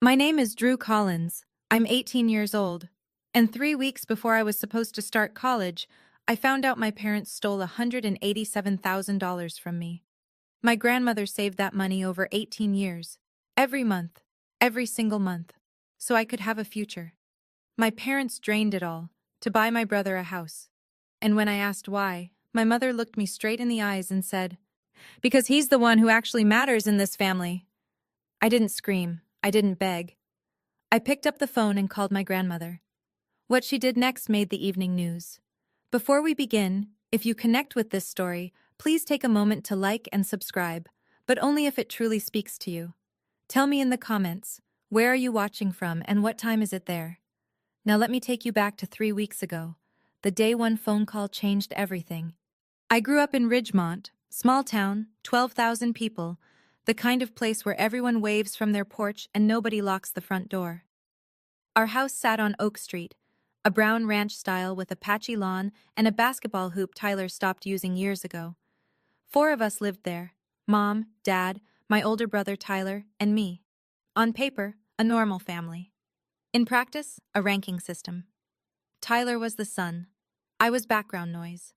My name is Drew Collins. I'm 18 years old. And 3 weeks before I was supposed to start college, I found out my parents stole $187,000 from me. My grandmother saved that money over 18 years. Every month. Every single month. So I could have a future. My parents drained it all to buy my brother a house. And when I asked why, my mother looked me straight in the eyes and said, "Because he's the one who actually matters in this family." I didn't scream. I didn't beg. I picked up the phone and called my grandmother. What she did next made the evening news. Before we begin, if you connect with this story, please take a moment to like and subscribe, but only if it truly speaks to you. Tell me in the comments, where are you watching from and what time is it there? Now let me take you back to 3 weeks ago, the day one phone call changed everything. I grew up in Ridgemont, small town, 12,000 people, the kind of place where everyone waves from their porch and nobody locks the front door. Our house sat on Oak Street, a brown ranch style with a patchy lawn and a basketball hoop Tyler stopped using years ago. 4 of us lived there: Mom, Dad, my older brother Tyler, and me. On paper, a normal family. In practice, a ranking system. Tyler was the sun. I was background noise.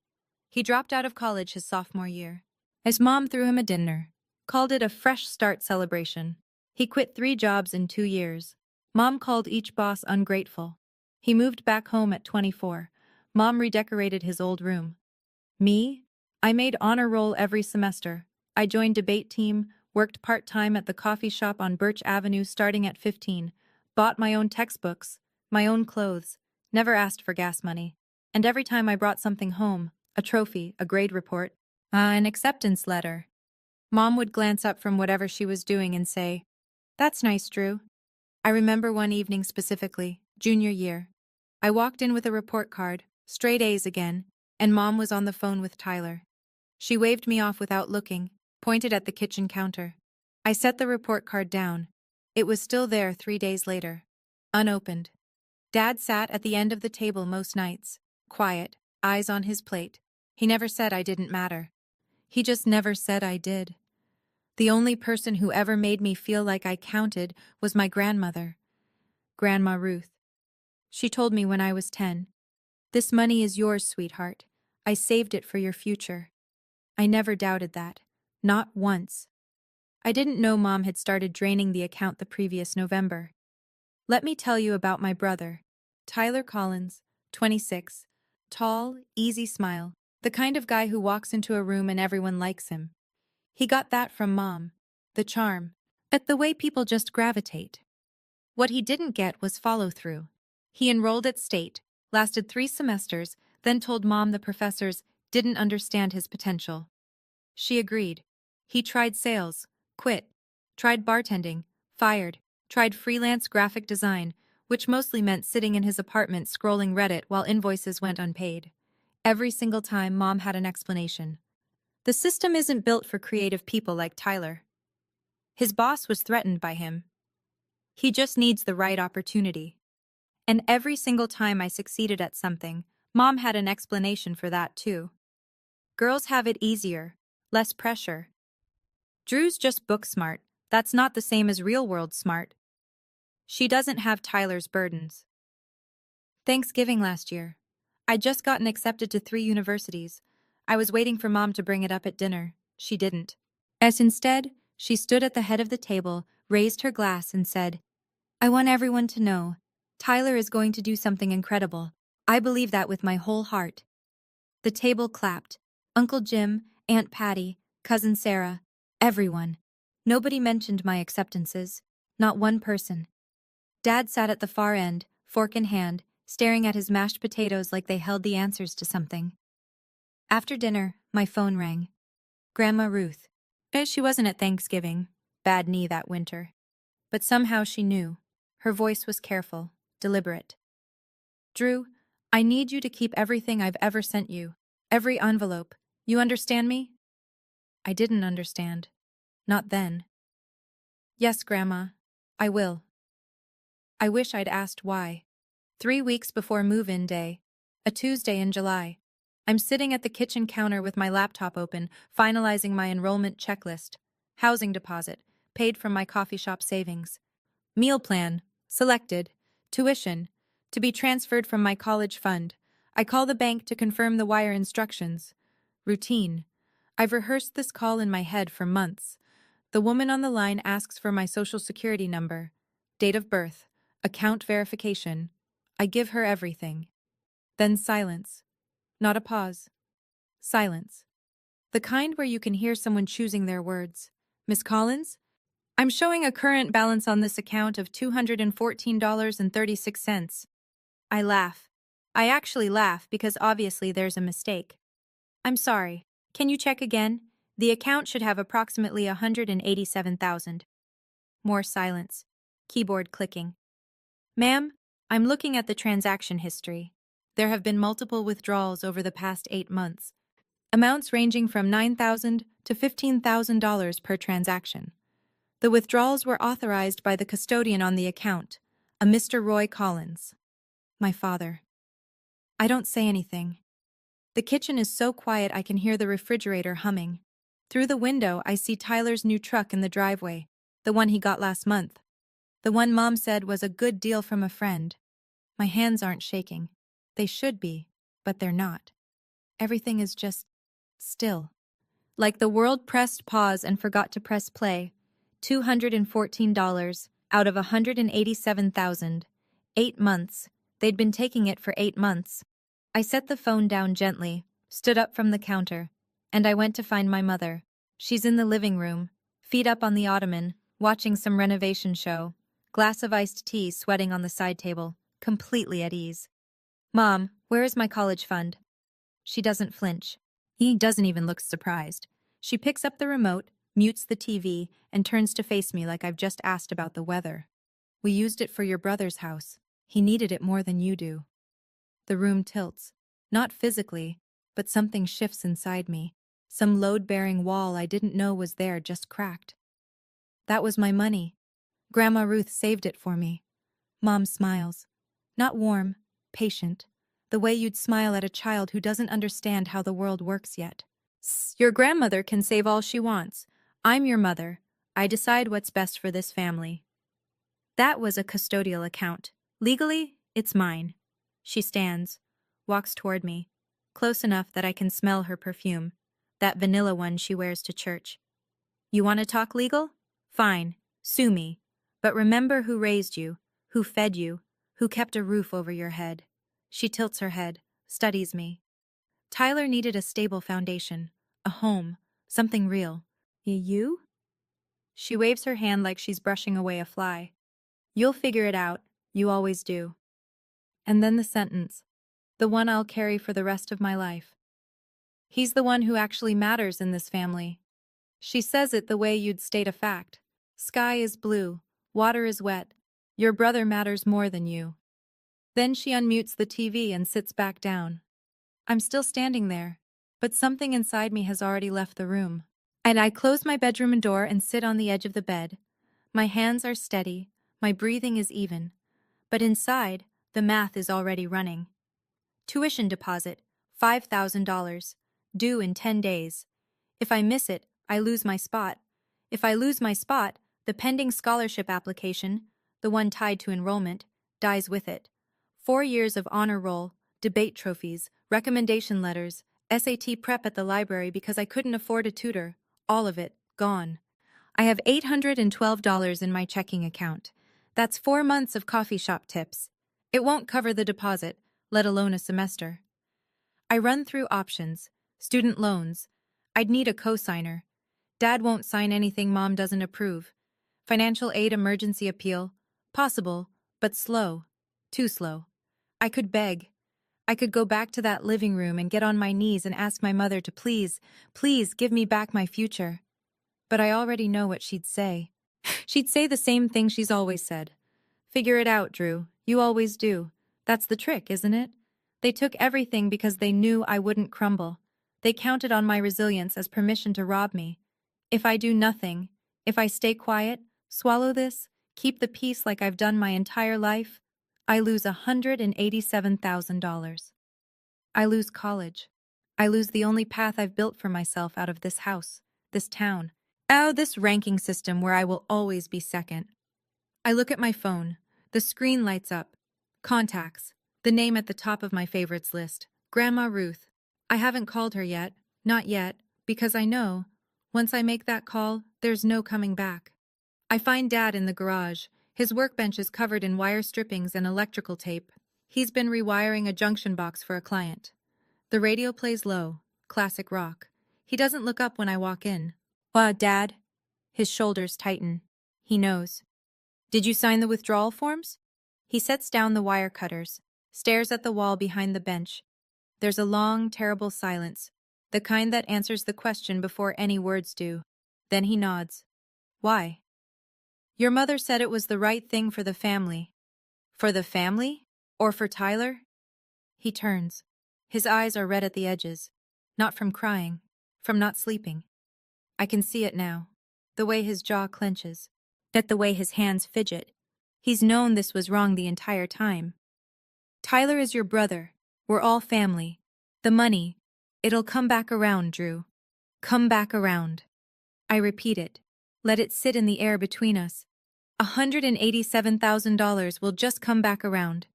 He dropped out of college his sophomore year. His mom threw him a dinner, called it a fresh start celebration. He quit 3 jobs in 2 years. Mom called each boss ungrateful. He moved back home at 24. Mom redecorated his old room. Me? I made honor roll every semester. I joined debate team, worked part-time at the coffee shop on Birch Avenue starting at 15, bought my own textbooks, my own clothes, never asked for gas money. And every time I brought something home, a trophy, a grade report, an acceptance letter, Mom would glance up from whatever she was doing and say, "That's nice, Drew." I remember one evening specifically, junior year. I walked in with a report card, straight A's again, and Mom was on the phone with Tyler. She waved me off without looking, pointed at the kitchen counter. I set the report card down. It was still there 3 days later, unopened. Dad sat at the end of the table most nights, quiet, eyes on his plate. He never said I didn't matter. He just never said I did. The only person who ever made me feel like I counted was my grandmother, Grandma Ruth. She told me when I was 10, "This money is yours, sweetheart. I saved it for your future." I never doubted that. Not once. I didn't know Mom had started draining the account the previous November. Let me tell you about my brother, Tyler Collins, 26, tall, easy smile, the kind of guy who walks into a room and everyone likes him. He got that from Mom, the charm, at the way people just gravitate. What he didn't get was follow-through. He enrolled at State, lasted 3 semesters, then told Mom the professors didn't understand his potential. She agreed. He tried sales, quit. Tried bartending, fired. Tried freelance graphic design, which mostly meant sitting in his apartment scrolling Reddit while invoices went unpaid. Every single time, Mom had an explanation. The system isn't built for creative people like Tyler. His boss was threatened by him. He just needs the right opportunity. And every single time I succeeded at something, Mom had an explanation for that too. Girls have it easier, less pressure. Drew's just book smart. That's not the same as real-world smart. She doesn't have Tyler's burdens. Thanksgiving last year. I'd just gotten accepted to 3 universities. I was waiting for Mom to bring it up at dinner. She didn't. As instead, she stood at the head of the table, raised her glass, and said, "I want everyone to know, Tyler is going to do something incredible. I believe that with my whole heart." The table clapped. Uncle Jim, Aunt Patty, Cousin Sarah, everyone. Nobody mentioned my acceptances. Not one person. Dad sat at the far end, fork in hand, staring at his mashed potatoes like they held the answers to something. After dinner, my phone rang. Grandma Ruth. She wasn't at Thanksgiving. Bad knee that winter. But somehow she knew. Her voice was careful, deliberate. "Drew, I need you to keep everything I've ever sent you. Every envelope. You understand me?" I didn't understand. Not then. "Yes, Grandma. I will." I wish I'd asked why. 3 weeks before move-in day, a Tuesday in July, I'm sitting at the kitchen counter with my laptop open, finalizing my enrollment checklist. Housing deposit, paid from my coffee shop savings. Meal plan. Selected. Tuition. To be transferred from my college fund. I call the bank to confirm the wire instructions. Routine. I've rehearsed this call in my head for months. The woman on the line asks for my social security number, date of birth, account verification. I give her everything. Then silence. Not a pause. Silence. The kind where you can hear someone choosing their words. Miss Collins? I'm showing a current balance on this account of $214.36. I laugh. I actually laugh because obviously there's a mistake. I'm sorry. Can you check again? The account should have approximately 187,000. More silence. Keyboard clicking. Ma'am, I'm looking at the transaction history. There have been multiple withdrawals over the past 8 months. Amounts ranging from $9,000 to $15,000 per transaction. The withdrawals were authorized by the custodian on the account, a Mr. Roy Collins. My father. I don't say anything. The kitchen is so quiet I can hear the refrigerator humming. Through the window, I see Tyler's new truck in the driveway, the one he got last month. The one Mom said was a good deal from a friend. My hands aren't shaking. They should be, but they're not. Everything is just still. Like the world pressed pause and forgot to press play. $214 out of $187,000. 8 months. They'd been taking it for 8 months. I set the phone down gently, stood up from the counter, and I went to find my mother. She's in the living room, feet up on the ottoman, watching some renovation show, glass of iced tea sweating on the side table, completely at ease. Mom, where is my college fund? She doesn't flinch. He doesn't even look surprised. She picks up the remote, mutes the TV, and turns to face me like I've just asked about the weather. We used it for your brother's house. He needed it more than you do. The room tilts. Not physically, but something shifts inside me. Some load-bearing wall I didn't know was there just cracked. That was my money. Grandma Ruth saved it for me. Mom smiles. Not warm, patient. The way you'd smile at a child who doesn't understand how the world works yet. Your grandmother can save all she wants. I'm your mother. I decide what's best for this family. That was a custodial account. Legally, it's mine. She stands, walks toward me, close enough that I can smell her perfume, that vanilla one she wears to church. You want to talk legal? Fine, sue me. But remember who raised you, who fed you, who kept a roof over your head. She tilts her head, studies me. Tyler needed a stable foundation, a home, something real. You? She waves her hand like she's brushing away a fly. You'll figure it out, you always do. And then the sentence, the one I'll carry for the rest of my life. He's the one who actually matters in this family. She says it the way you'd state a fact. Sky is blue, water is wet. Your brother matters more than you. Then she unmutes the TV and sits back down. I'm still standing there, but something inside me has already left the room. And I close my bedroom door and sit on the edge of the bed. My hands are steady, my breathing is even. But inside, the math is already running. Tuition deposit, $5,000, due in 10 days. If I miss it, I lose my spot. If I lose my spot, the pending scholarship application, the one tied to enrollment, dies with it. 4 years of honor roll, debate trophies, recommendation letters, SAT prep at the library because I couldn't afford a tutor, all of it, gone. I have $812 in my checking account. That's 4 months of coffee shop tips. It won't cover the deposit, let alone a semester. I run through options. Student loans. I'd need a cosigner. Dad won't sign anything Mom doesn't approve. Financial aid emergency appeal. Possible, but slow. Too slow. I could beg. I could go back to that living room and get on my knees and ask my mother to please, please give me back my future. But I already know what she'd say. She'd say the same thing she's always said. Figure it out, Drew. You always do. That's the trick, isn't it? They took everything because they knew I wouldn't crumble. They counted on my resilience as permission to rob me. If I do nothing, if I stay quiet, swallow this, keep the peace like I've done my entire life, I lose $187,000. I lose college. I lose the only path I've built for myself out of this house, this town, this ranking system where I will always be second. I look at my phone. The screen lights up. Contacts. The name at the top of my favorites list. Grandma Ruth. I haven't called her yet. Not yet. Because I know, once I make that call, there's no coming back. I find Dad in the garage. His workbench is covered in wire strippings and electrical tape. He's been rewiring a junction box for a client. The radio plays low, classic rock. He doesn't look up when I walk in. Dad? His shoulders tighten. He knows. Did you sign the withdrawal forms? He sets down the wire cutters, stares at the wall behind the bench. There's a long, terrible silence, the kind that answers the question before any words do. Then he nods. Why? Your mother said it was the right thing for the family. For the family? Or for Tyler? He turns. His eyes are red at the edges. Not from crying, from not sleeping. I can see it now. The way his jaw clenches. The way his hands fidget. He's known this was wrong the entire time. Tyler is your brother. We're all family. The money, it'll come back around, Drew. Come back around. I repeat it. Let it sit in the air between us. $187,000 will just come back around.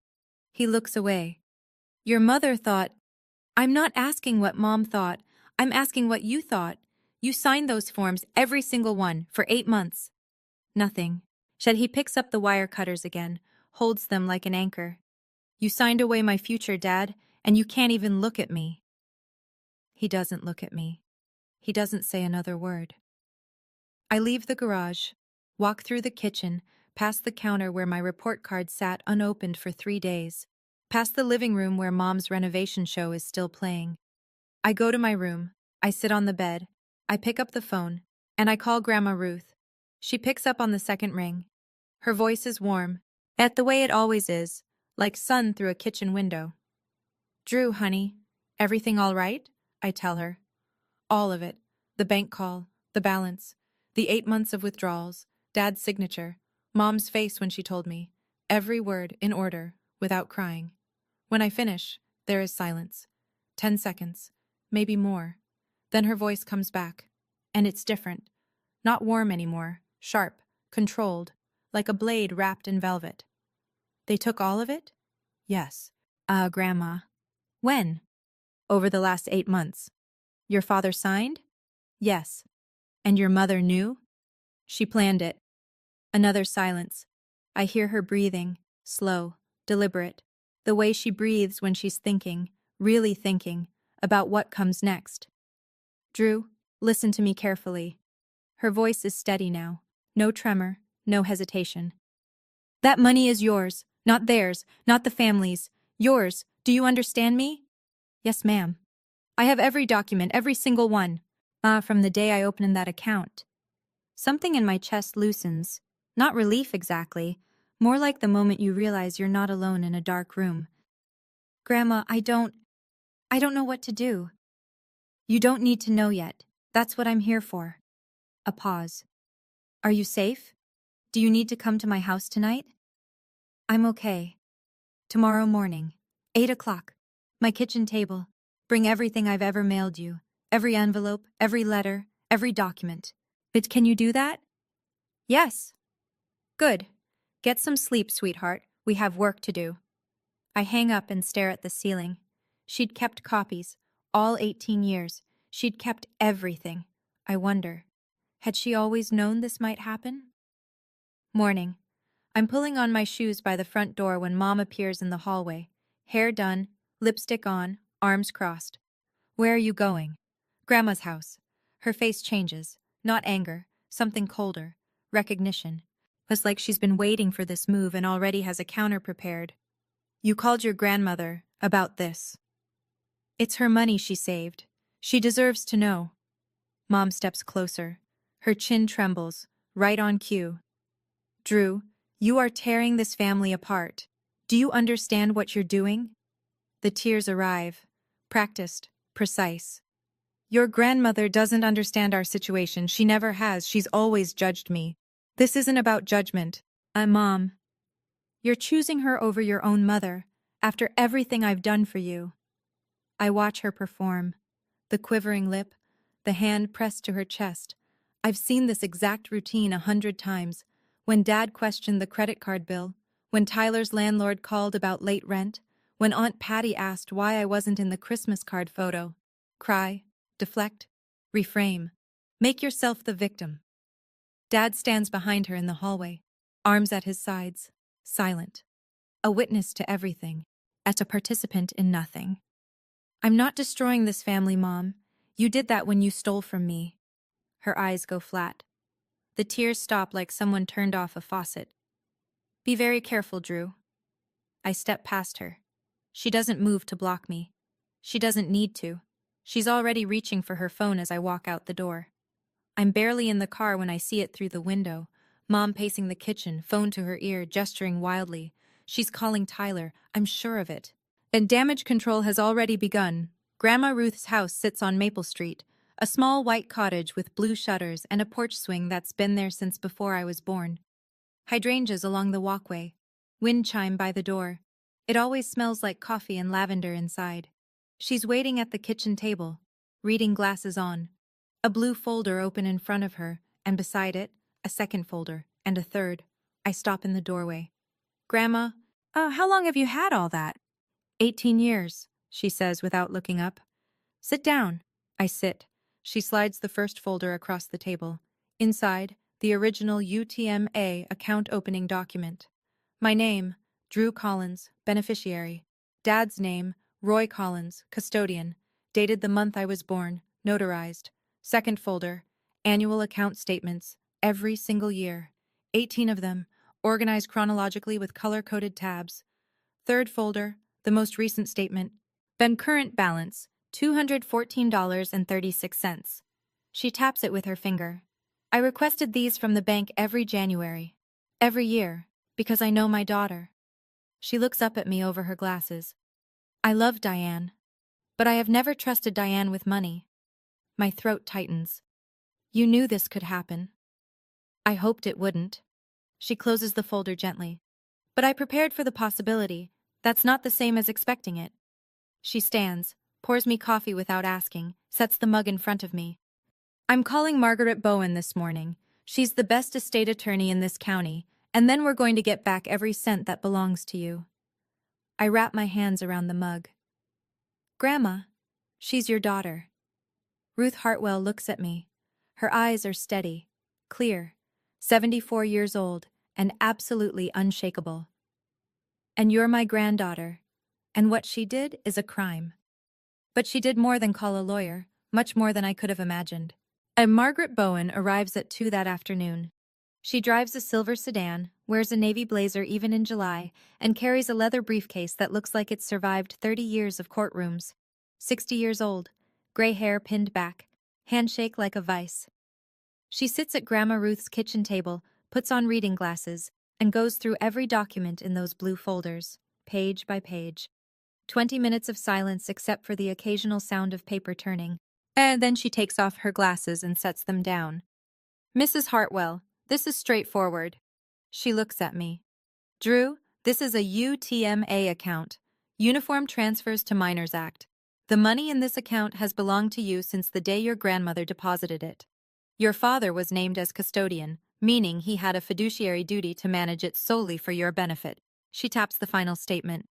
He looks away. Your mother thought. I'm not asking what Mom thought. I'm asking what you thought. You signed those forms, every single one, for 8 months. Nothing. He picks up the wire cutters again, holds them like an anchor. You signed away my future, Dad, and you can't even look at me. He doesn't look at me. He doesn't say another word. I leave the garage, walk through the kitchen, past the counter where my report card sat unopened for 3 days, past the living room where Mom's renovation show is still playing. I go to my room, I sit on the bed, I pick up the phone, and I call Grandma Ruth. She picks up on the second ring. Her voice is warm, the way it always is, like sun through a kitchen window. Drew, honey, everything all right? I tell her. All of it. The bank call, the balance, the 8 months of withdrawals, Dad's signature, Mom's face when she told me. Every word in order, without crying. When I finish, there is silence. 10 seconds, maybe more. Then her voice comes back. And it's different. Not warm anymore, sharp, controlled, like a blade wrapped in velvet. They took all of it? Yes. Grandma. When? Over the last 8 months. Your father signed? Yes. And your mother knew? She planned it. Another silence. I hear her breathing, slow, deliberate, the way she breathes when she's thinking, really thinking, about what comes next. Drew, listen to me carefully. Her voice is steady now. No tremor, no hesitation. That money is yours, not theirs, not the family's. Yours. Do you understand me? Yes, ma'am. I have every document, every single one. From the day I opened that account. Something in my chest loosens. Not relief exactly, more like the moment you realize you're not alone in a dark room. Grandma, I don't know what to do. You don't need to know yet. That's what I'm here for. A pause. Are you safe? Do you need to come to my house tonight? I'm okay. Tomorrow morning, 8 o'clock. My kitchen table. Bring everything I've ever mailed you. Every envelope, every letter, every document. But can you do that? Yes. Good. Get some sleep, sweetheart. We have work to do. I hang up and stare at the ceiling. She'd kept copies, all 18 years. She'd kept everything. I wonder, had she always known this might happen? Morning. I'm pulling on my shoes by the front door when Mom appears in the hallway. Hair done, lipstick on, arms crossed. Where are you going? Grandma's house. Her face changes. Not anger, something colder. Recognition. It's like she's been waiting for this move and already has a counter prepared. You called your grandmother about this. It's her money she saved. She deserves to know. Mom steps closer. Her chin trembles, right on cue. Drew, you are tearing this family apart. Do you understand what you're doing? The tears arrive. Practiced, precise. Your grandmother doesn't understand our situation. She never has. She's always judged me. This isn't about judgment. Mom. You're choosing her over your own mother, after everything I've done for you. I watch her perform. The quivering lip, the hand pressed to her chest. I've seen this exact routine 100 times. when Dad questioned the credit card bill, when Tyler's landlord called about late rent, when Aunt Patty asked why I wasn't in the Christmas card photo. Cry, deflect, reframe. Make yourself the victim. Dad stands behind her in the hallway, arms at his sides, silent. A witness to everything, as a participant in nothing. I'm not destroying this family, Mom. You did that when you stole from me. Her eyes go flat. The tears stop like someone turned off a faucet. Be very careful, Drew. I step past her. She doesn't move to block me. She doesn't need to. She's already reaching for her phone as I walk out the door. I'm barely in the car when I see it through the window. Mom pacing the kitchen, phone to her ear, gesturing wildly. She's calling Tyler, I'm sure of it. And damage control has already begun. Grandma Ruth's house sits on Maple Street, a small white cottage with blue shutters and a porch swing that's been there since before I was born. Hydrangeas along the walkway. Wind chime by the door. It always smells like coffee and lavender inside. She's waiting at the kitchen table, reading glasses on. A blue folder open in front of her, and beside it, a second folder, and a third. I stop in the doorway. Grandma, how long have you had all that? 18 years, she says without looking up. Sit down. I sit. She slides the first folder across the table. Inside, the original UTMA account opening document. My name, Drew Collins, beneficiary. Dad's name, Roy Collins, custodian. Dated the month I was born, notarized. Second folder, annual account statements, every single year. 18 of them, organized chronologically with color-coded tabs. Third folder, the most recent statement. Then current balance, $214.36. She taps it with her finger. I requested these from the bank every January. Every year, because I know my daughter. She looks up at me over her glasses. I love Diane. But I have never trusted Diane with money. My throat tightens. You knew this could happen. I hoped it wouldn't. She closes the folder gently. But I prepared for the possibility. That's not the same as expecting it. She stands, pours me coffee without asking, sets the mug in front of me. I'm calling Margaret Bowen this morning. She's the best estate attorney in this county, and then we're going to get back every cent that belongs to you. I wrap my hands around the mug. Grandma, she's your daughter. Ruth Hartwell looks at me. Her eyes are steady, clear, 74 years old, and absolutely unshakable. And you're my granddaughter, and what she did is a crime. But she did more than call a lawyer, much more than I could have imagined. And Margaret Bowen arrives at 2 that afternoon. She drives a silver sedan, wears a navy blazer even in July, and carries a leather briefcase that looks like it's survived 30 years of courtrooms. 60 years old, gray hair pinned back, handshake like a vice. She sits at Grandma Ruth's kitchen table, puts on reading glasses, and goes through every document in those blue folders, page by page. 20 minutes of silence except for the occasional sound of paper turning. And then she takes off her glasses and sets them down. Mrs. Hartwell, this is straightforward. She looks at me. Drew, this is a UTMA account, Uniform Transfers to Minors Act. The money in this account has belonged to you since the day your grandmother deposited it. Your father was named as custodian, meaning he had a fiduciary duty to manage it solely for your benefit. She taps the final statement.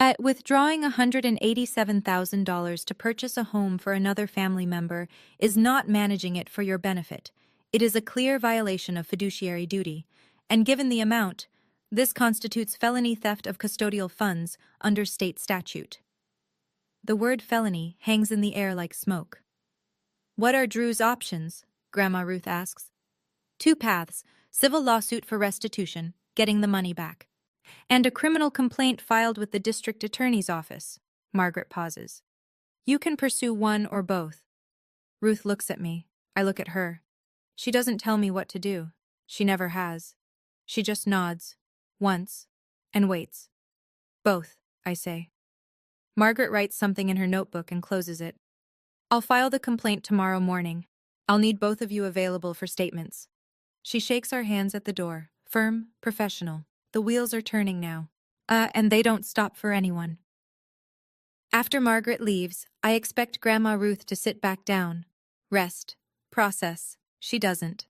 At withdrawing $187,000 to purchase a home for another family member is not managing it for your benefit. It is a clear violation of fiduciary duty, and given the amount, this constitutes felony theft of custodial funds under state statute. The word felony hangs in the air like smoke. What are Drew's options? Grandma Ruth asks. 2 paths: civil lawsuit for restitution, getting the money back, and a criminal complaint filed with the district attorney's office. Margaret pauses. You can pursue one or both. Ruth looks at me. I look at her. She doesn't tell me what to do. She never has. She just nods, once, and waits. Both, I say. Margaret writes something in her notebook and closes it. I'll file the complaint tomorrow morning. I'll need both of you available for statements. She shakes our hands at the door, firm, professional. The wheels are turning now. And they don't stop for anyone. After Margaret leaves, I expect Grandma Ruth to sit back down, rest, process. She doesn't.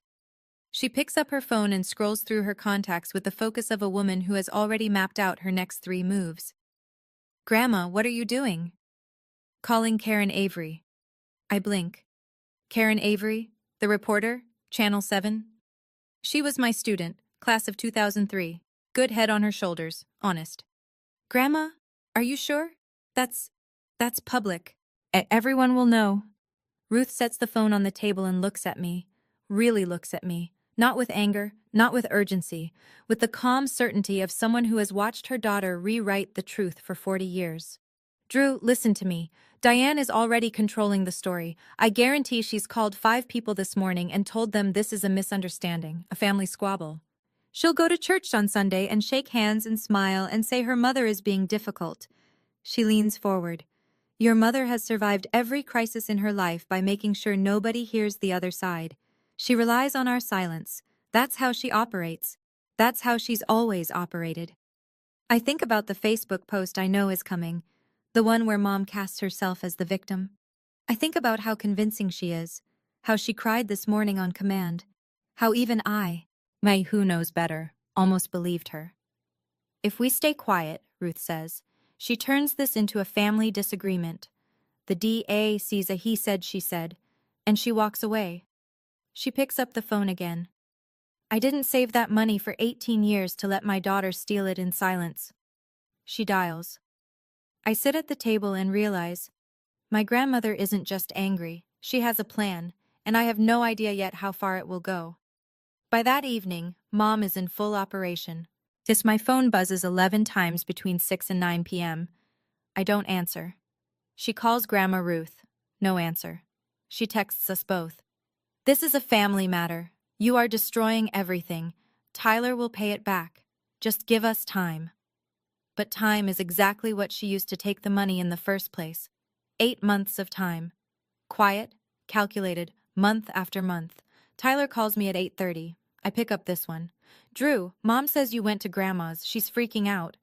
She picks up her phone and scrolls through her contacts with the focus of a woman who has already mapped out her next 3 moves. Grandma, what are you doing? Calling Karen Avery. I blink. Karen Avery, the reporter, Channel 7. She was my student, class of 2003. Good head on her shoulders, honest. Grandma, are you sure? That's public. Everyone will know. Ruth sets the phone on the table and looks at me. Really looks at me. Not with anger, not with urgency, with the calm certainty of someone who has watched her daughter rewrite the truth for 40 years. Drew, listen to me. Diane is already controlling the story. I guarantee she's called 5 people this morning and told them this is a misunderstanding, a family squabble. She'll go to church on Sunday and shake hands and smile and say her mother is being difficult. She leans forward. Your mother has survived every crisis in her life by making sure nobody hears the other side. She relies on our silence. That's how she operates. That's how she's always operated. I think about the Facebook post I know is coming, the one where Mom casts herself as the victim. I think about how convincing she is, how she cried this morning on command, how even I, my who knows better, almost believed her. If we stay quiet, Ruth says, she turns this into a family disagreement. The DA sees a he said, she said, and she walks away. She picks up the phone again. I didn't save that money for 18 years to let my daughter steal it in silence. She dials. I sit at the table and realize my grandmother isn't just angry, she has a plan, and I have no idea yet how far it will go. By that evening, Mom is in full operation. My phone buzzes 11 times between 6 and 9 p.m. I don't answer. She calls Grandma Ruth. No answer. She texts us both. This is a family matter. You are destroying everything. Tyler will pay it back. Just give us time. But time is exactly what she used to take the money in the first place. 8 months of time. Quiet, calculated, month after month. Tyler calls me at 8:30. I pick up this one. Drew, Mom says you went to Grandma's. She's freaking out.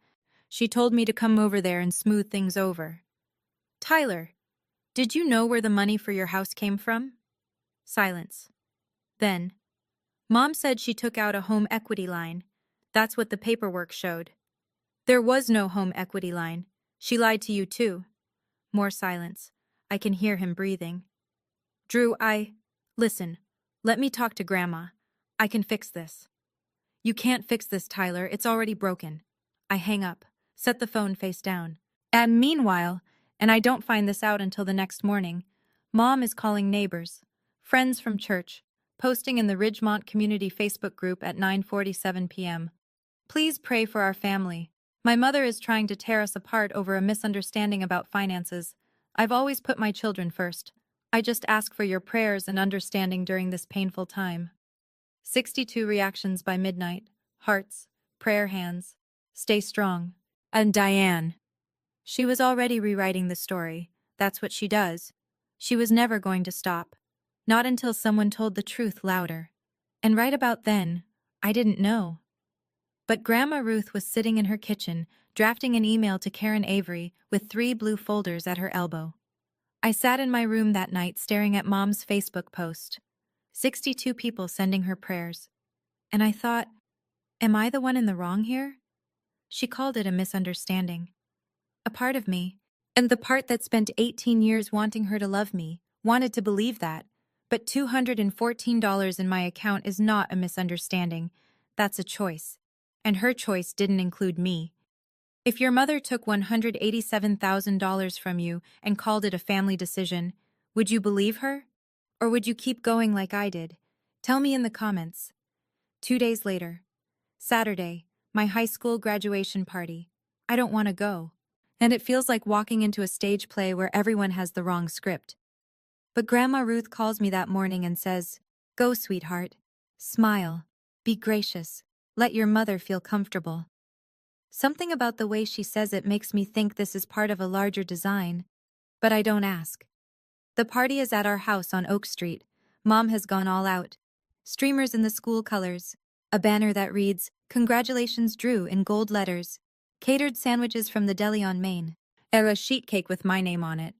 She told me to come over there and smooth things over. Tyler, did you know where the money for your house came from? Silence. Then, Mom said she took out a home equity line. That's what the paperwork showed. There was no home equity line. She lied to you too. More silence. I can hear him breathing. Drew, Listen, let me talk to Grandma. I can fix this. You can't fix this, Tyler. It's already broken. I hang up, set the phone face down. And meanwhile, and I don't find this out until the next morning, Mom is calling neighbors, friends from church, posting in the Ridgemont Community Facebook group at 9:47 p.m. Please pray for our family. My mother is trying to tear us apart over a misunderstanding about finances. I've always put my children first. I just ask for your prayers and understanding during this painful time. 62 reactions by midnight. Hearts, prayer hands. Stay strong. And Diane. She was already rewriting the story. That's what she does. She was never going to stop. Not until someone told the truth louder. And right about then, I didn't know. But Grandma Ruth was sitting in her kitchen, drafting an email to Karen Avery with 3 blue folders at her elbow. I sat in my room that night staring at Mom's Facebook post. 62 people sending her prayers. And I thought, am I the one in the wrong here? She called it a misunderstanding. A part of me, and the part that spent 18 years wanting her to love me, wanted to believe that. But $214 in my account is not a misunderstanding. That's a choice. And her choice didn't include me. If your mother took $187,000 from you and called it a family decision, would you believe her? Or would you keep going like I did? Tell me in the comments. 2 days later. Saturday, my high school graduation party. I don't want to go. And it feels like walking into a stage play where everyone has the wrong script. But Grandma Ruth calls me that morning and says, "Go, sweetheart. Smile. Be gracious. Let your mother feel comfortable." Something about the way she says it makes me think this is part of a larger design. But I don't ask. The party is at our house on Oak Street. Mom has gone all out. Streamers in the school colors. A banner that reads, "Congratulations, Drew," in gold letters. Catered sandwiches from the deli on Main. A sheet cake with my name on it.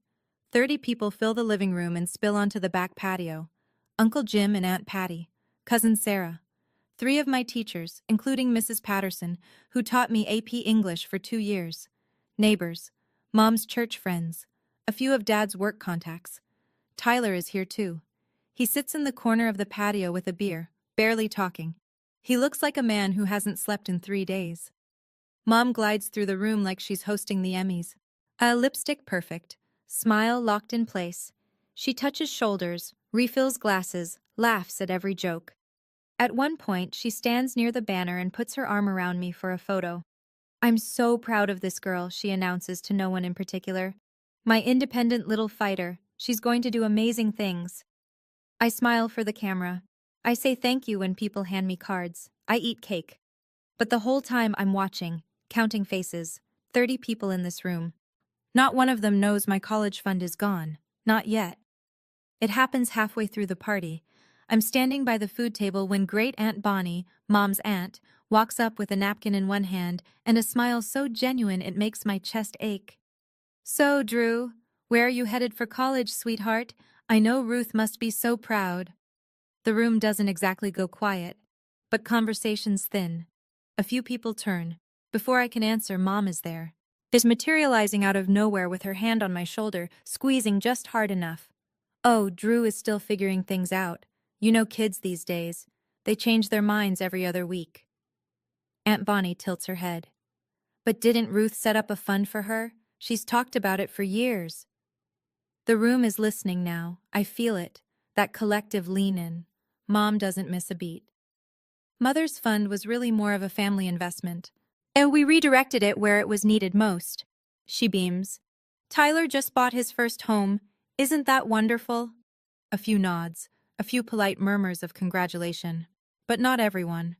30 people fill the living room and spill onto the back patio. Uncle Jim and Aunt Patty. Cousin Sarah. 3 of my teachers, including Mrs. Patterson, who taught me AP English for 2 years. Neighbors. Mom's church friends. A few of Dad's work contacts. Tyler is here too. He sits in the corner of the patio with a beer, barely talking. He looks like a man who hasn't slept in 3 days. Mom glides through the room like she's hosting the Emmys. Lipstick perfect. Smile locked in place. She touches shoulders, refills glasses, laughs at every joke. At one point, she stands near the banner and puts her arm around me for a photo. "I'm so proud of this girl," she announces to no one in particular. "My independent little fighter. She's going to do amazing things." I smile for the camera. I say thank you when people hand me cards. I eat cake. But the whole time I'm watching, counting faces, 30 people in this room. Not one of them knows my college fund is gone. Not yet. It happens halfway through the party. I'm standing by the food table when Great Aunt Bonnie, Mom's aunt, walks up with a napkin in one hand and a smile so genuine it makes my chest ache. "So, Drew, where are you headed for college, sweetheart? I know Ruth must be so proud." The room doesn't exactly go quiet, but conversations thin. A few people turn. Before I can answer, Mom is there. Is materializing out of nowhere with her hand on my shoulder, squeezing just hard enough. "Oh, Drew is still figuring things out. You know kids these days. They change their minds every other week." Aunt Bonnie tilts her head. "But didn't Ruth set up a fund for her? She's talked about it for years." The room is listening now. I feel it. That collective lean-in. Mom doesn't miss a beat. Mother's fund was really more of a family investment. And we redirected it where it was needed most. She beams. "Tyler just bought his first home. Isn't that wonderful?" A few nods, a few polite murmurs of congratulation. But not everyone.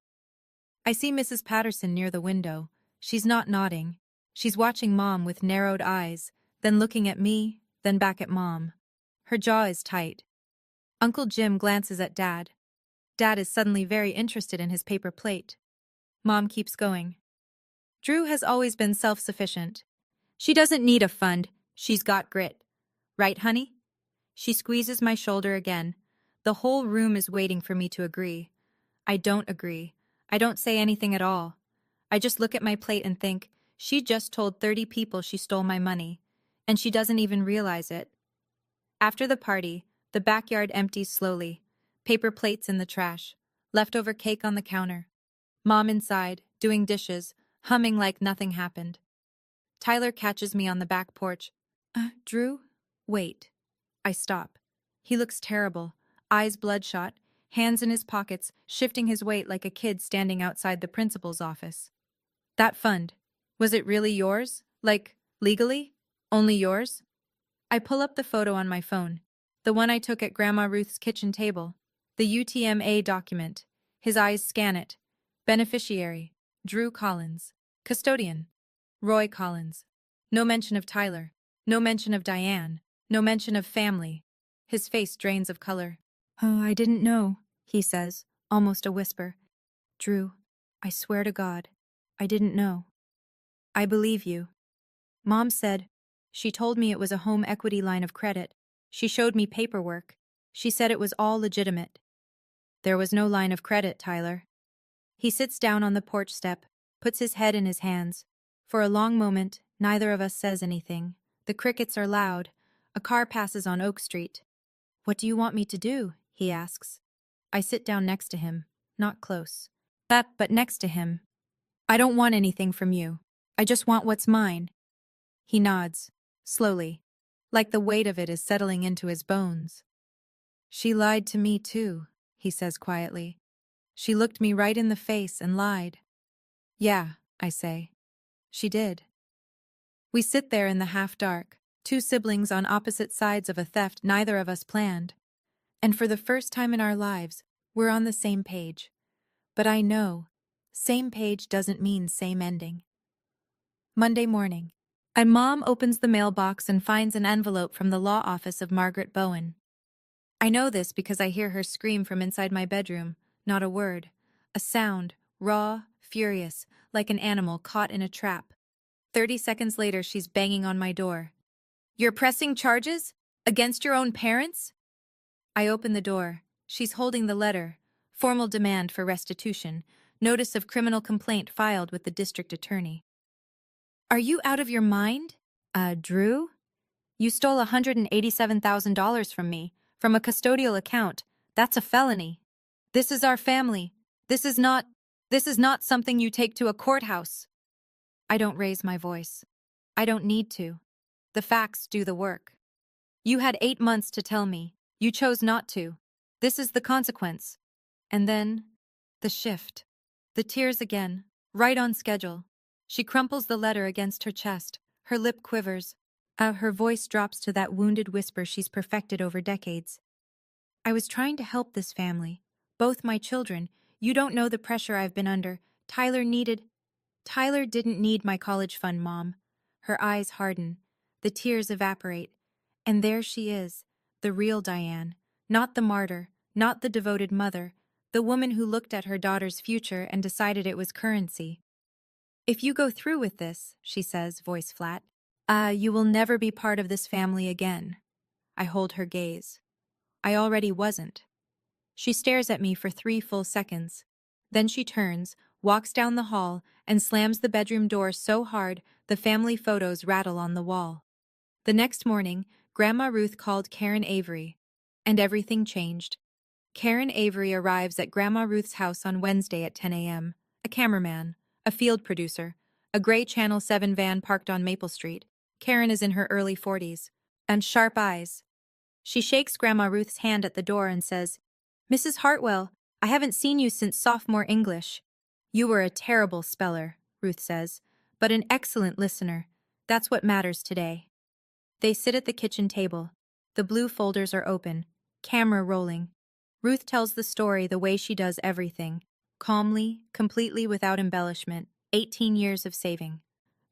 I see Mrs. Patterson near the window. She's not nodding. She's watching Mom with narrowed eyes, then looking at me, then back at Mom. Her jaw is tight. Uncle Jim glances at Dad. Dad is suddenly very interested in his paper plate. Mom keeps going. "Drew has always been self-sufficient. She doesn't need a fund. She's got grit. Right, honey?" She squeezes my shoulder again. The whole room is waiting for me to agree. I don't agree. I don't say anything at all. I just look at my plate and think, she just told 30 people she stole my money, and she doesn't even realize it. After the party, the backyard empties slowly. Paper plates in the trash. Leftover cake on the counter. Mom inside, doing dishes, humming like nothing happened. Tyler catches me on the back porch. Drew? Wait." I stop. He looks terrible, eyes bloodshot, hands in his pockets, shifting his weight like a kid standing outside the principal's office. "That fund, was it really yours? Like, legally? Only yours?" I pull up the photo on my phone, the one I took at Grandma Ruth's kitchen table, the UTMA document. His eyes scan it. Beneficiary, Drew Collins. Custodian, Roy Collins. No mention of Tyler. No mention of Diane. No mention of family. His face drains of color. "Oh, I didn't know," he says, almost a whisper. "Drew, I swear to God, I didn't know." "I believe you." Mom said, she told me it was a home equity line of credit. She showed me paperwork. She said it was all legitimate. "There was no line of credit, Tyler." He sits down on the porch step, puts his head in his hands. For a long moment, neither of us says anything. The crickets are loud. A car passes on Oak Street. "What do you want me to do?" he asks. I sit down next to him, not close. But next to him. "I don't want anything from you. I just want what's mine." He nods, slowly, like the weight of it is settling into his bones. "She lied to me too," he says quietly. "She looked me right in the face and lied." "Yeah," I say. "She did." We sit there in the half-dark, 2 siblings on opposite sides of a theft neither of us planned. And for the first time in our lives, we're on the same page. But I know, same page doesn't mean same ending. Monday morning. And Mom opens the mailbox and finds an envelope from the law office of Margaret Bowen. I know this because I hear her scream from inside my bedroom, not a word. A sound, raw, furious, like an animal caught in a trap. 30 seconds later, she's banging on my door. "You're pressing charges? Against your own parents?" I open the door. She's holding the letter, Formal demand for restitution. Notice of criminal complaint filed with the district attorney. Are you out of your mind? Drew? You stole $187,000 from me, from a custodial account. That's a felony. This is our family. This is not something you take to a courthouse. I don't raise my voice. I don't need to. The facts do the work. You had 8 months to tell me. You chose not to. This is the consequence. And then, the shift. The tears again, right on schedule. She crumples the letter against her chest. Her lip quivers. Her voice drops to that wounded whisper she's perfected over decades. I was trying to help this family. Both my children. You don't know the pressure I've been under. Tyler didn't need my college fund, Mom. Her eyes harden. The tears evaporate. And there she is, the real Diane. Not the martyr, not the devoted mother, the woman who looked at her daughter's future and decided it was currency. If you go through with this, she says, voice flat, you will never be part of this family again. I hold her gaze. I already wasn't. She stares at me for 3 full seconds. Then she turns, walks down the hall, and slams the bedroom door so hard the family photos rattle on the wall. The next morning, Grandma Ruth called Karen Avery, and everything changed. Karen Avery arrives at Grandma Ruth's house on Wednesday at 10 a.m., a cameraman, a field producer, a gray Channel 7 van parked on Maple Street. Karen is in her early 40s, and sharp eyes. She shakes Grandma Ruth's hand at the door and says, Mrs. Hartwell, I haven't seen you since sophomore English. You were a terrible speller, Ruth says, but an excellent listener. That's what matters today. They sit at the kitchen table. The blue folders are open, camera rolling. Ruth tells the story the way she does everything, calmly, completely without embellishment. 18 years of saving.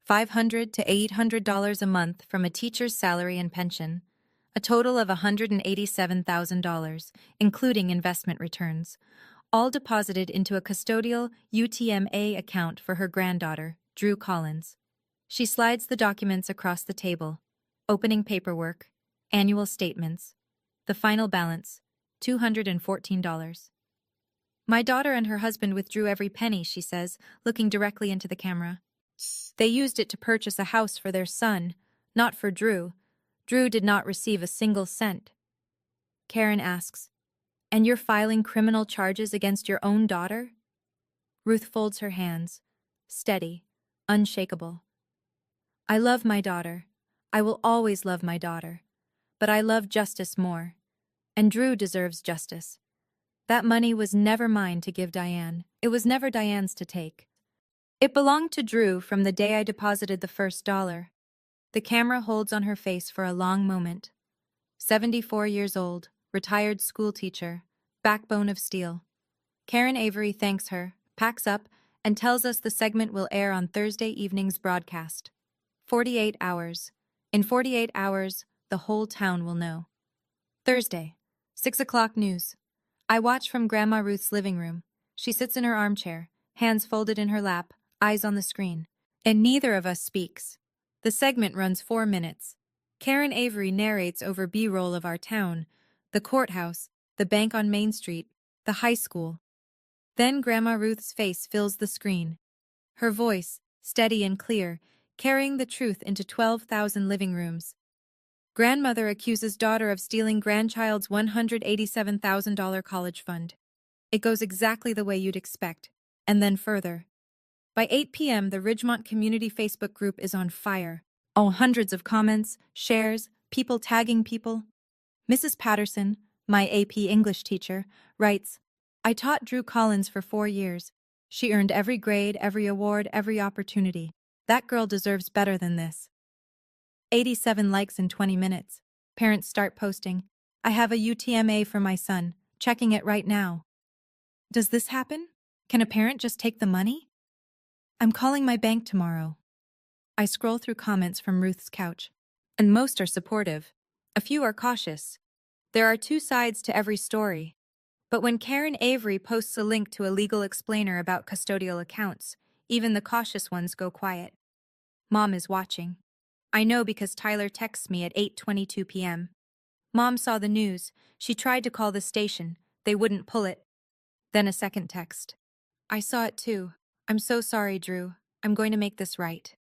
$500 to $800 a month from a teacher's salary and pension. A total of $187,000, including investment returns, all deposited into a custodial UTMA account for her granddaughter, Drew Collins. She slides the documents across the table. Opening paperwork, annual statements. The final balance, $214. My daughter and her husband withdrew every penny, she says, looking directly into the camera. They used it to purchase a house for their son, not for Drew. Drew did not receive a single cent. Karen asks, And you're filing criminal charges against your own daughter? Ruth folds her hands, steady, unshakable. I love my daughter. I will always love my daughter. But I love justice more. And Drew deserves justice. That money was never mine to give Diane. It was never Diane's to take. It belonged to Drew from the day I deposited the first dollar. The camera holds on her face for a long moment. 74 years old, retired school teacher, backbone of steel. Karen Avery thanks her, packs up, and tells us the segment will air on Thursday evening's broadcast. 48 hours. In 48 hours, the whole town will know. Thursday, 6 o'clock news. I watch from Grandma Ruth's living room. She sits in her armchair, hands folded in her lap, eyes on the screen. And neither of us speaks. The segment runs 4 minutes. Karen Avery narrates over B-roll of our town, the courthouse, the bank on Main Street, the high school. Then Grandma Ruth's face fills the screen. Her voice, steady and clear, carrying the truth into 12,000 living rooms. Grandmother accuses daughter of stealing grandchild's $187,000 college fund. It goes exactly the way you'd expect, and then further. By 8 p.m., the Ridgemont Community Facebook group is on fire. Oh, hundreds of comments, shares, people tagging people. Mrs. Patterson, my AP English teacher, writes, I taught Drew Collins for 4 years. She earned every grade, every award, every opportunity. That girl deserves better than this. 87 likes in 20 minutes. Parents start posting, I have a UTMA for my son, checking it right now. Does this happen? Can a parent just take the money? I'm calling my bank tomorrow. I scroll through comments from Ruth's couch, and most are supportive. A few are cautious. There are 2 sides to every story. But when Karen Avery posts a link to a legal explainer about custodial accounts, even the cautious ones go quiet. Mom is watching. I know because Tyler texts me at 8:22 p.m. Mom saw the news. She tried to call the station. They wouldn't pull it. Then a second text. I saw it too. I'm so sorry, Drew. I'm going to make this right.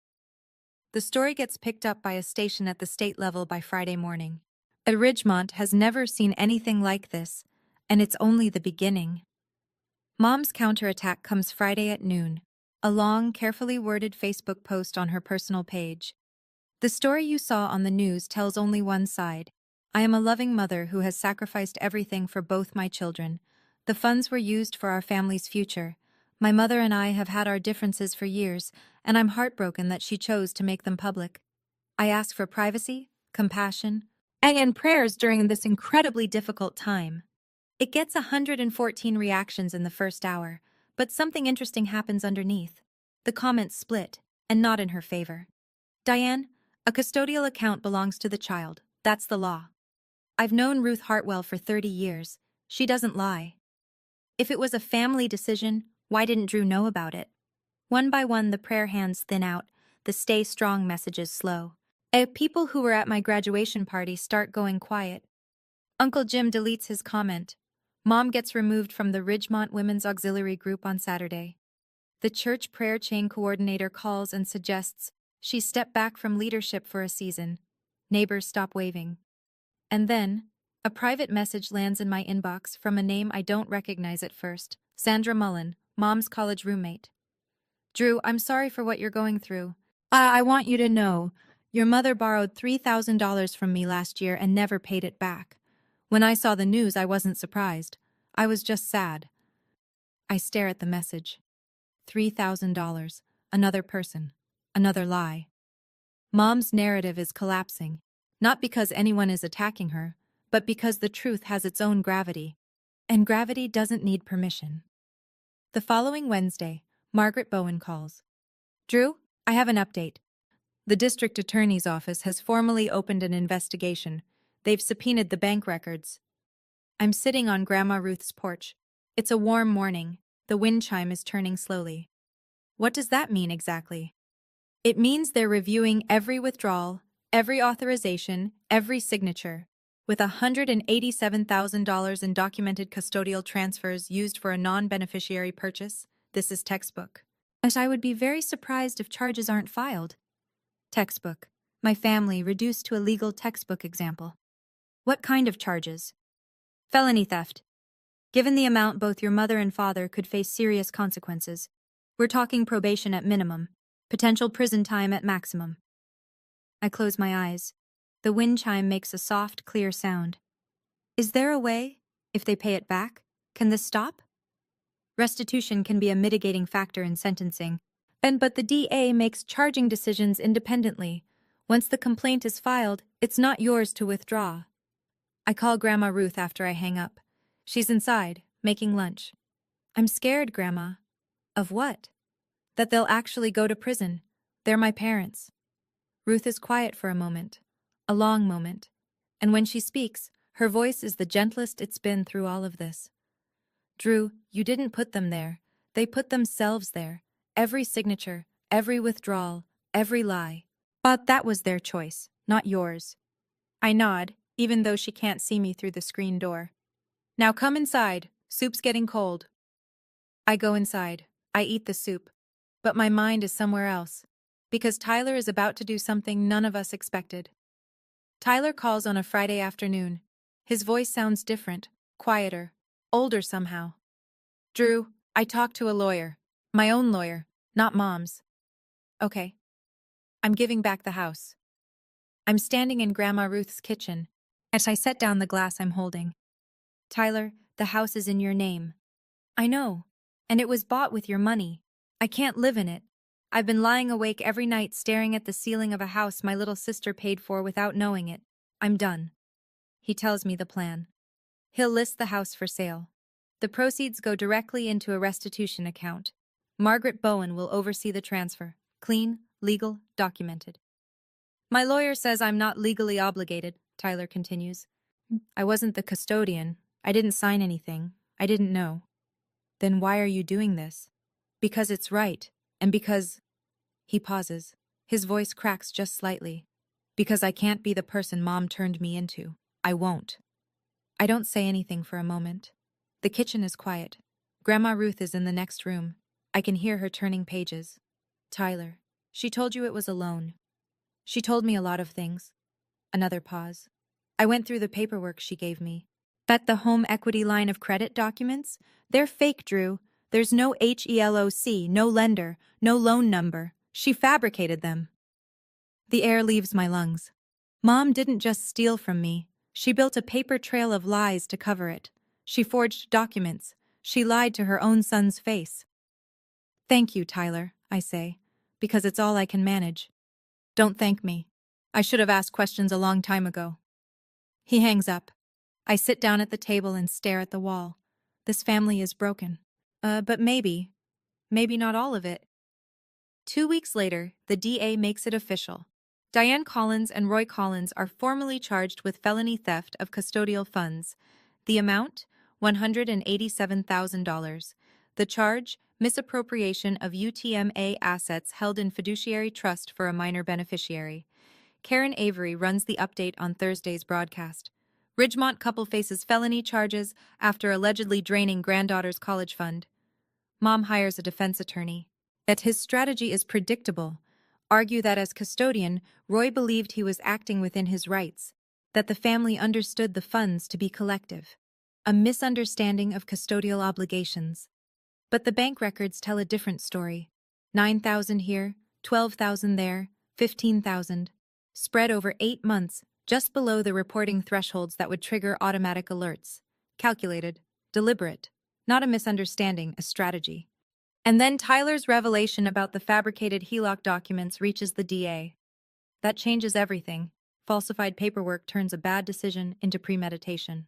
The story gets picked up by a station at the state level by Friday morning. Ridgemont has never seen anything like this, and it's only the beginning. Mom's counterattack comes Friday at noon, a long, carefully worded Facebook post on her personal page. The story you saw on the news tells only one side. I am a loving mother who has sacrificed everything for both my children. The funds were used for our family's future. My mother and I have had our differences for years, and I'm heartbroken that she chose to make them public. I ask for privacy, compassion, and prayers during this incredibly difficult time. It gets 114 reactions in the first hour, but something interesting happens underneath. The comments split, and not in her favor. Diane, a custodial account belongs to the child. That's the law. I've known Ruth Hartwell for 30 years. She doesn't lie. If it was a family decision, why didn't Drew know about it? One by one, the prayer hands thin out, the stay strong messages slow. People who were at my graduation party start going quiet. Uncle Jim deletes his comment. Mom gets removed from the Ridgemont Women's Auxiliary Group on Saturday. The church prayer chain coordinator calls and suggests she step back from leadership for a season. Neighbors stop waving. And then, a private message lands in my inbox from a name I don't recognize at first. Sandra Mullen, Mom's college roommate. Drew, I'm sorry for what you're going through. I want you to know, your mother borrowed $3,000 from me last year and never paid it back. When I saw the news, I wasn't surprised. I was just sad. I stare at the message. $3,000. Another person. Another lie. Mom's narrative is collapsing, not because anyone is attacking her, but because the truth has its own gravity. And gravity doesn't need permission. The following Wednesday, Margaret Bowen calls. Drew, I have an update. The district attorney's office has formally opened an investigation. They've subpoenaed the bank records. I'm sitting on Grandma Ruth's porch. It's a warm morning. The wind chime is turning slowly. What does that mean exactly? It means they're reviewing every withdrawal, every authorization, every signature. With $187,000 in documented custodial transfers used for a non-beneficiary purchase, this is textbook. But I would be very surprised if charges aren't filed. Textbook. My family reduced to a legal textbook example. What kind of charges? Felony theft. Given the amount, both your mother and father could face serious consequences. We're talking probation at minimum, potential prison time at maximum. I close my eyes. The wind chime makes a soft, clear sound. Is there a way? If they pay it back, can this stop? Restitution can be a mitigating factor in sentencing, but the DA makes charging decisions independently. Once the complaint is filed, it's not yours to withdraw. I call Grandma Ruth after I hang up. She's inside, making lunch. I'm scared, Grandma. Of what? That they'll actually go to prison. They're my parents. Ruth is quiet for a moment. A long moment. And when she speaks, her voice is the gentlest it's been through all of this. Drew, you didn't put them there. They put themselves there. Every signature, every withdrawal, every lie. But that was their choice, not yours. I nod, even though she can't see me through the screen door. Now come inside. Soup's getting cold. I go inside. I eat the soup. But my mind is somewhere else. Because Tyler is about to do something none of us expected. Tyler calls on a Friday afternoon. His voice sounds different, quieter, older somehow. Drew, I talked to a lawyer. My own lawyer, not Mom's. Okay. I'm giving back the house. I'm standing in Grandma Ruth's kitchen as I set down the glass I'm holding. Tyler, the house is in your name. I know. And it was bought with your money. I can't live in it. I've been lying awake every night staring at the ceiling of a house my little sister paid for without knowing it. I'm done. He tells me the plan. He'll list the house for sale. The proceeds go directly into a restitution account. Margaret Bowen will oversee the transfer. Clean, legal, documented. My lawyer says I'm not legally obligated, Tyler continues. I wasn't the custodian. I didn't sign anything. I didn't know. Then why are you doing this? Because it's right, and because... He pauses. His voice cracks just slightly. Because I can't be the person Mom turned me into. I won't. I don't say anything for a moment. The kitchen is quiet. Grandma Ruth is in the next room. I can hear her turning pages. Tyler, she told you it was a loan. She told me a lot of things. Another pause. I went through the paperwork she gave me. Bet the home equity line of credit documents? They're fake, Drew. There's no HELOC, no lender, no loan number. She fabricated them. The air leaves my lungs. Mom didn't just steal from me. She built a paper trail of lies to cover it. She forged documents. She lied to her own son's face. Thank you, Tyler, I say, because it's all I can manage. Don't thank me. I should have asked questions a long time ago. He hangs up. I sit down at the table and stare at the wall. This family is broken. But maybe not all of it. 2 weeks later, the DA makes it official. Diane Collins and Roy Collins are formally charged with felony theft of custodial funds. The amount? $187,000. The charge? Misappropriation of UTMA assets held in fiduciary trust for a minor beneficiary. Karen Avery runs the update on Thursday's broadcast. Ridgemont couple faces felony charges after allegedly draining granddaughter's college fund. Mom hires a defense attorney. That his strategy is predictable. Argue that as custodian, Roy believed he was acting within his rights, that the family understood the funds to be collective. A misunderstanding of custodial obligations. But the bank records tell a different story. 9,000 here, 12,000 there, 15,000. Spread over 8 months, just below the reporting thresholds that would trigger automatic alerts. Calculated, deliberate, not a misunderstanding, a strategy. And then Tyler's revelation about the fabricated HELOC documents reaches the DA. That changes everything. Falsified paperwork turns a bad decision into premeditation.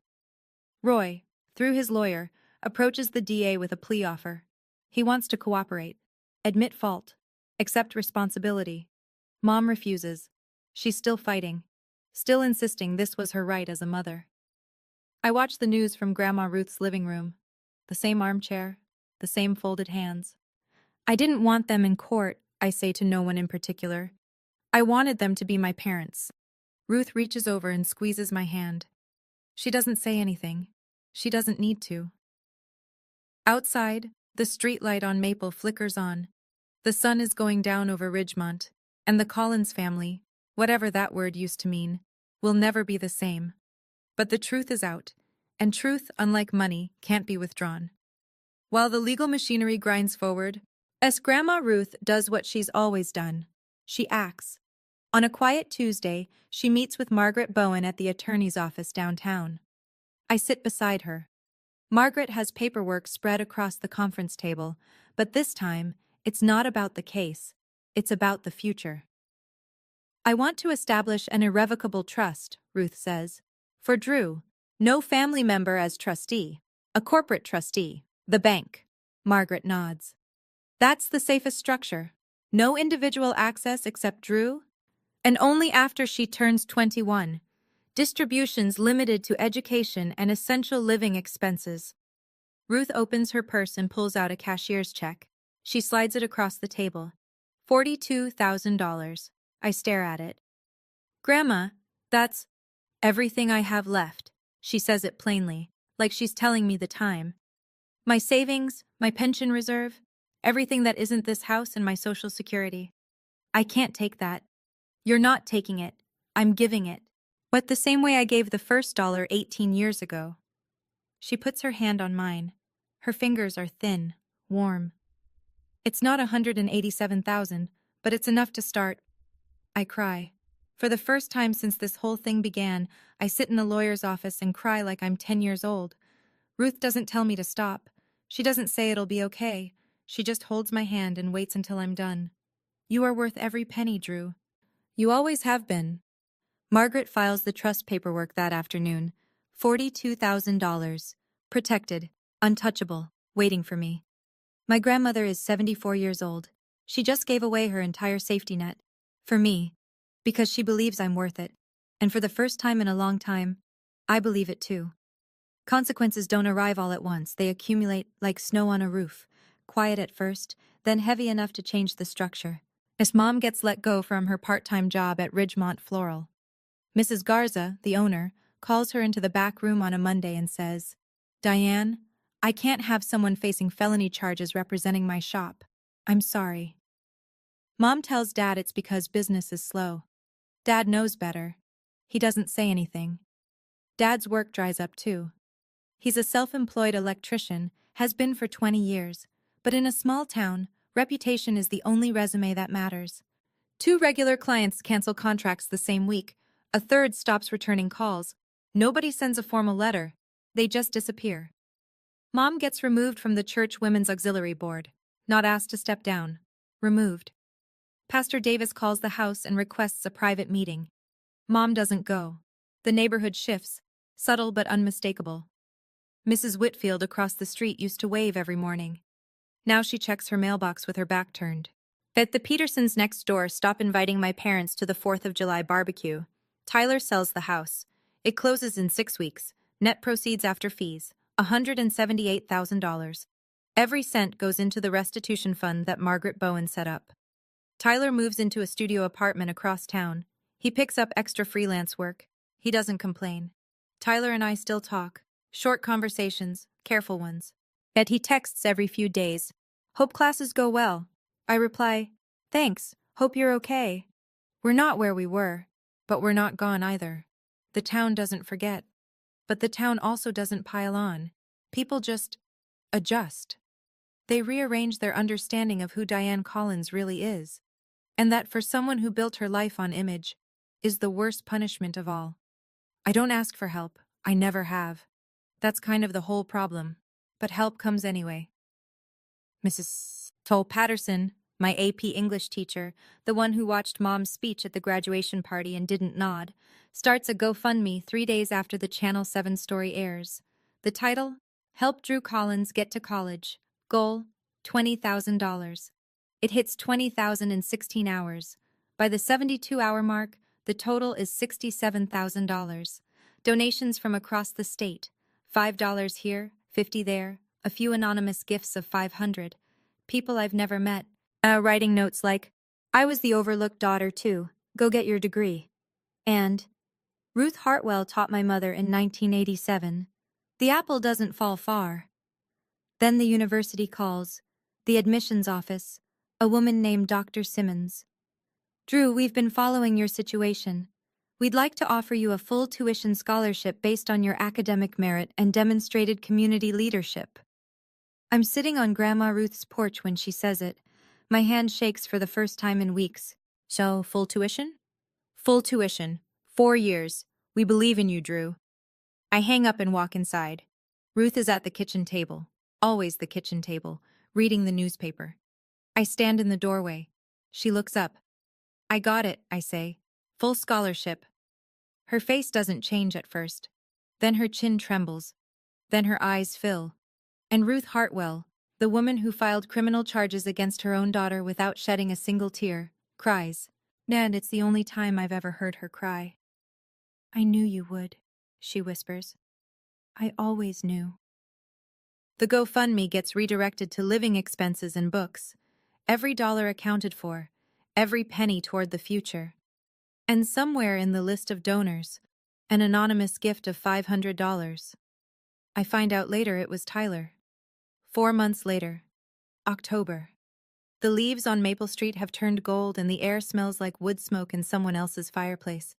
Roy, through his lawyer, approaches the DA with a plea offer. He wants to cooperate, admit fault, accept responsibility. Mom refuses. She's still fighting, still insisting this was her right as a mother. I watch the news from Grandma Ruth's living room. The same armchair, the same folded hands. I didn't want them in court, I say to no one in particular. I wanted them to be my parents. Ruth reaches over and squeezes my hand. She doesn't say anything. She doesn't need to. Outside, the streetlight on Maple flickers on. The sun is going down over Ridgemont, and the Collins family, whatever that word used to mean, will never be the same. But the truth is out, and truth, unlike money, can't be withdrawn. While the legal machinery grinds forward, Grandma Ruth does what she's always done. She acts. On a quiet Tuesday, she meets with Margaret Bowen at the attorney's office downtown. I sit beside her. Margaret has paperwork spread across the conference table, but this time, it's not about the case. It's about the future. I want to establish an irrevocable trust, Ruth says. For Drew, no family member as trustee, a corporate trustee, the bank. Margaret nods. That's the safest structure. No individual access except Drew, and only after she turns 21. Distributions limited to education and essential living expenses. Ruth opens her purse and pulls out a cashier's check. She slides it across the table. $42,000. I stare at it. Grandma, that's everything I have left. She says it plainly, like she's telling me the time. My savings, my pension reserve, everything that isn't this house and my Social Security. I can't take that. You're not taking it. I'm giving it. But the same way I gave the first dollar 18 years ago. She puts her hand on mine. Her fingers are thin, warm. It's not 187,000, but it's enough to start. I cry. For the first time since this whole thing began, I sit in a lawyer's office and cry like I'm 10 years old. Ruth doesn't tell me to stop. She doesn't say it'll be okay. She just holds my hand and waits until I'm done. You are worth every penny, Drew. You always have been. Margaret files the trust paperwork that afternoon. $42,000. Protected, untouchable, waiting for me. My grandmother is 74 years old. She just gave away her entire safety net. For me. Because she believes I'm worth it. And for the first time in a long time, I believe it too. Consequences don't arrive all at once. They accumulate like snow on a roof. Quiet at first, then heavy enough to change the structure. As Mom gets let go from her part-time job at Ridgemont Floral. Mrs. Garza, the owner, calls her into the back room on a Monday and says, "Diane, I can't have someone facing felony charges representing my shop. I'm sorry. Mom tells Dad it's because business is slow. Dad knows better. He doesn't say anything. Dad's work dries up too. He's a self-employed electrician, has been for 20 years, but in a small town, reputation is the only resume that matters. 2 regular clients cancel contracts the same week. A third stops returning calls. Nobody sends a formal letter. They just disappear. Mom gets removed from the church women's auxiliary board. Not asked to step down. Removed. Pastor Davis calls the house and requests a private meeting. Mom doesn't go. The neighborhood shifts, subtle but unmistakable. Mrs. Whitfield across the street used to wave every morning. Now she checks her mailbox with her back turned. At the Petersons next door stop inviting my parents to the 4th of July barbecue. Tyler sells the house. It closes in 6 weeks. Net proceeds after fees, $178,000. Every cent goes into the restitution fund that Margaret Bowen set up. Tyler moves into a studio apartment across town. He picks up extra freelance work. He doesn't complain. Tyler and I still talk. Short conversations, careful ones. Yet he texts every few days. Hope classes go well. I reply, thanks, hope you're okay. We're not where we were, but we're not gone either. The town doesn't forget. But the town also doesn't pile on. People just adjust. They rearrange their understanding of who Diane Collins really is. And that for someone who built her life on image, is the worst punishment of all. I don't ask for help. I never have. That's kind of the whole problem. But help comes anyway. Mrs. Toll Patterson, my AP English teacher, the one who watched Mom's speech at the graduation party and didn't nod, starts a GoFundMe 3 days after the Channel 7 story airs. The title? Help Drew Collins Get to College. Goal? $20,000. It hits 20,000 in 16 hours. By the 72-hour mark, the total is $67,000. Donations from across the state. $5 here, $50 there, a few anonymous gifts of $500. People I've never met. Writing notes like, I was the overlooked daughter too, go get your degree. And, Ruth Hartwell taught my mother in 1987. The apple doesn't fall far. Then the university calls. The admissions office. A woman named Dr. Simmons. Drew, we've been following your situation. We'd like to offer you a full tuition scholarship based on your academic merit and demonstrated community leadership. I'm sitting on Grandma Ruth's porch when she says it. My hand shakes for the first time in weeks. So, full tuition? Full tuition. 4 years. We believe in you, Drew. I hang up and walk inside. Ruth is at the kitchen table. Always the kitchen table, reading the newspaper. I stand in the doorway. She looks up. I got it, I say. Full scholarship. Her face doesn't change at first. Then her chin trembles. Then her eyes fill. And Ruth Hartwell, the woman who filed criminal charges against her own daughter without shedding a single tear, cries. And it's the only time I've ever heard her cry. I knew you would, she whispers. I always knew. The GoFundMe gets redirected to living expenses and books. Every dollar accounted for, every penny toward the future. And somewhere in the list of donors, an anonymous gift of $500. I find out later it was Tyler. 4 months later. October. The leaves on Maple Street have turned gold and the air smells like wood smoke in someone else's fireplace.